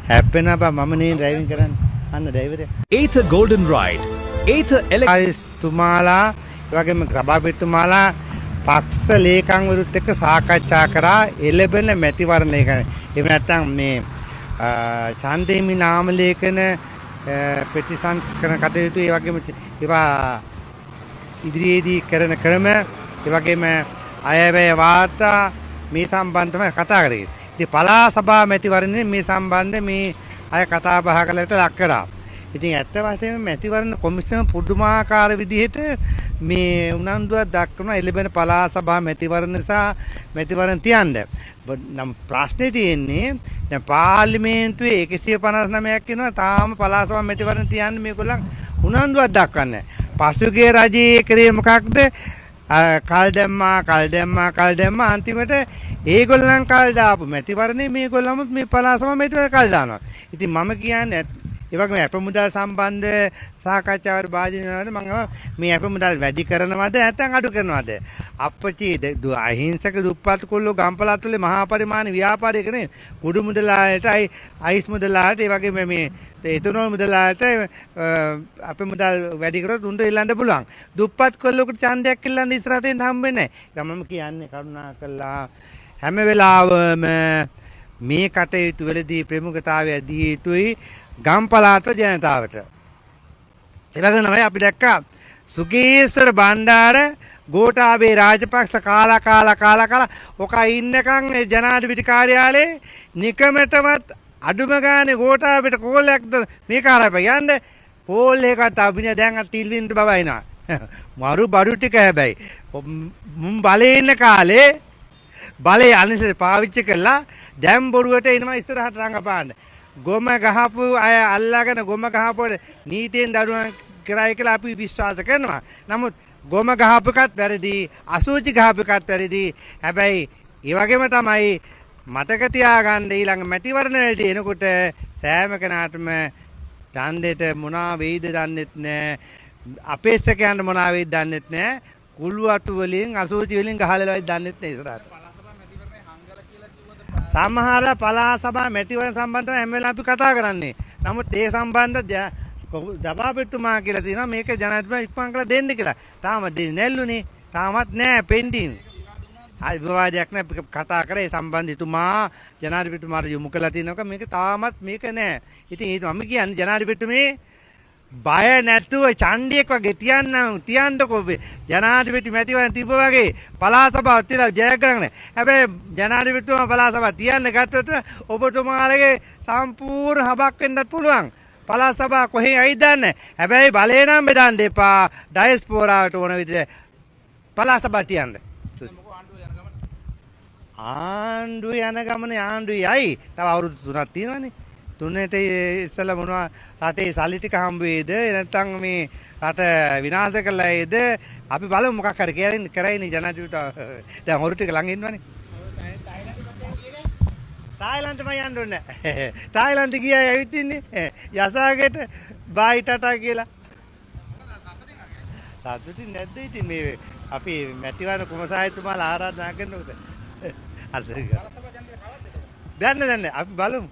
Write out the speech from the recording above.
හැප්පෙනවා බා මම නේ ඩ්‍රයිවිං කරන්නේ. අන්න ඩ්‍රයිවරයා. Ather Golden Ride. Ather තුමාලා වගේම සභාපතිතුමාලා පක්ෂ ලේකම්වරුත් එක්ක සාකච්ඡා කරා එළබෙන මැතිවරණය ගැන. එහෙම නැත්නම් මේ ඡන්දෙමි නාම ලේඛන ප්‍රතිසංස්කරණ කටයුතු ඒ වගේම ඒවා ඉදිරියේදී කරන ක්‍රම ඒ වගේම අයවැය වාර්තා මේ සම්බන්ධව කතා කරේ. ඉතින් පළාත් සභා මැතිවරණය මේ සම්බන්ධ මේ අය කතා බහ කළට ලක් කරා. ඉතින් ඇත්ත වශයෙන්ම මැතිවරණ කොමිසම පුදුමාකාර විදිහට මේ උනන්දුවක් දක්වන එළඹෙන පළාත් සභා මැතිවරණ නිසා මැතිවරණ තියන්න. නම් ප්‍රශ්නේ තියෙන්නේ දැන් පාර්ලිමේන්තුවේ 159ක් ඉන්නවා තාම පළාත් සභා මැතිවරණ තියන්න මේගොල්ලන් උනන්දුවක් දක්වන්නේ. පසුගිය රජයේ කරේ මොකක්ද? කල් දැම්මා අන්තිමට ඒගොල්ලන් කල් දාපු මැතිවරණේ මේගොල්ලම මේ පළාත් සභා මැතිවරණ කල් දානවා. ඉතින් මම කියන්නේ ඒ වගේම අප මුදල් සම්බන්ධ සාකච්ඡාවට භාජනය වෙනවාද මම මේ අප මුදල් වැඩි කරනවද නැත්නම් අඩු කරනවද අප්පචි අහිංසක දුප්පත් කොල්ලෝ ගම්පලත් වල මහා පරිමාණ ව්‍යාපාරය කරන්නේ කුඩු මුදලාට අයිස් මුදලාට ඒ වගේම මේ එතනෝල් මුදලාට අප මුදල් වැඩි කරොත් උන්ට ඉල්ලන්න පුළුවන් දුප්පත් කොල්ලෝකට ඡන්දයක් ඉල්ලන්න ඉස්සරහට එන්න හම්බෙන්නේ නැහැ මම කියන්නේ කරුණාකරලා හැම වෙලාවම මේ කටයුතු වලදී ප්‍රමුඛතාවය දී යුතුයි ගම්පලාත ජනතාවට. ඒ වගේම තමයි අපි දැක්කා සුගේශ්වර බණ්ඩාර ගෝඨාභය රාජපක්ෂ කාලා ඔක ඉන්නකන් ජනාධිපති කාර්යාලයේ නිකමටවත් අඩුම ගානේ ගෝඨාභයට කෝලයක්ද මේ කාර්යය යන්නේ පෝල් එකකට අභිනය දැන් තිල්වින්ට බවයිනා. මරු බඩු ටික හැබැයි මුම් බලේ ඉන්න කාලේ බලේ අනිසෙ පාවිච්චි කළා දැන් බොරුවට එනවා ඉස්සරහට රංගපාන්න. ගොම ගහපු අය අල්ලාගෙන ගොම ගහපුවට නීතියෙන් දඩුවම් කරයි කියලා අපි විශ්වාස කරනවා. නමුත් ගොම ගහපු එකත් වැරදි, අසුචි ගහපු එකත් වැරදි. හැබැයි ඒ වගේම තමයි මතක තියාගන්න ඊළඟ මැතිවරණ වලට එනකොට සෑම කෙනාටම ඡන්දෙට මොනවා වෙයිද දන්නෙත් නැහැ. අපේක්ෂකයන්ට මොනවා වෙයිද දන්නෙත් නැහැ. කුළු අතු වලින් අසුචි වලින් ගහලලයි දන්නෙත් නැහැ ඉස්සරහට. සමහර පළාත් සභා මැතිවරණ සම්බන්ධව හැම වෙලාවෙම අපි කතා කරන්නේ. නමුත් ඒ සම්බන්ධ ජවාබතුමා කියලා තියෙනවා මේක ජනාධිපති ඉක්මන් කරලා දෙන්න කියලා. තාම දෙන්නේ නැල්ලුනේ. තාමත් නෑ පෙන්ඩින්. ආයි විවාදයක් නෑ කතා කරේ සම්බන්ධිතුමා ජනාධිපතිතුමාට යොමු කළා තියෙනවා මේක තාමත් මේක නෑ. ඉතින් ඒක මම කියන්නේ ජනාධිපතිතුමේ බය නැතුව ඡන්දියක් වගේ තියන්නකෝ ජනාධිපති මැතිවරණ තිබ්බ වගේ පළාත් සභාව තියලා ජයග්‍රහණය. හැබැයි ජනාධිපතිතුමා පළාත් සභාව තියන්න ගත්තොත් ඔබතුමාලගේ සම්පූර්ණ හබක් වෙන්නත් පුළුවන්. පළාත් සභාව කොහේ ඇයිද දන්නේ. හැබැයි බලේ නම් බෙදන්න එපා. ඩයස්පෝරාවට ඕන විදිහට පළාත් සභාව තියන්න. ආණ්ඩුව යන ගමනේ ආණ්ඩුවයි. තව අවුරුදු 3ක් තියෙනවානේ. තුනට ඉස්සෙල්ලා මොනවා රටේ සල්ලි ටික හම්බ වේද නැත්නම් මේ රට විනාශ කළායිද අපි බලමු මොකක් හරි කරයිනේ ජනාධිපතිට දැන් හොරු ටික ළඟ ඉන්නවනේ තායිලන්ත මම යන්න ඕනේ තායිලන්ත ගියා ඇවිත් ඉන්නේ යසාගෙට බයි ටටා කියලා සතුටින් නැද්ද ඉතින් මේ අපි මැතිවරණ කුමසායතුමාලා ආරාධනා කරනකොට අසග දැන් අපි බලමු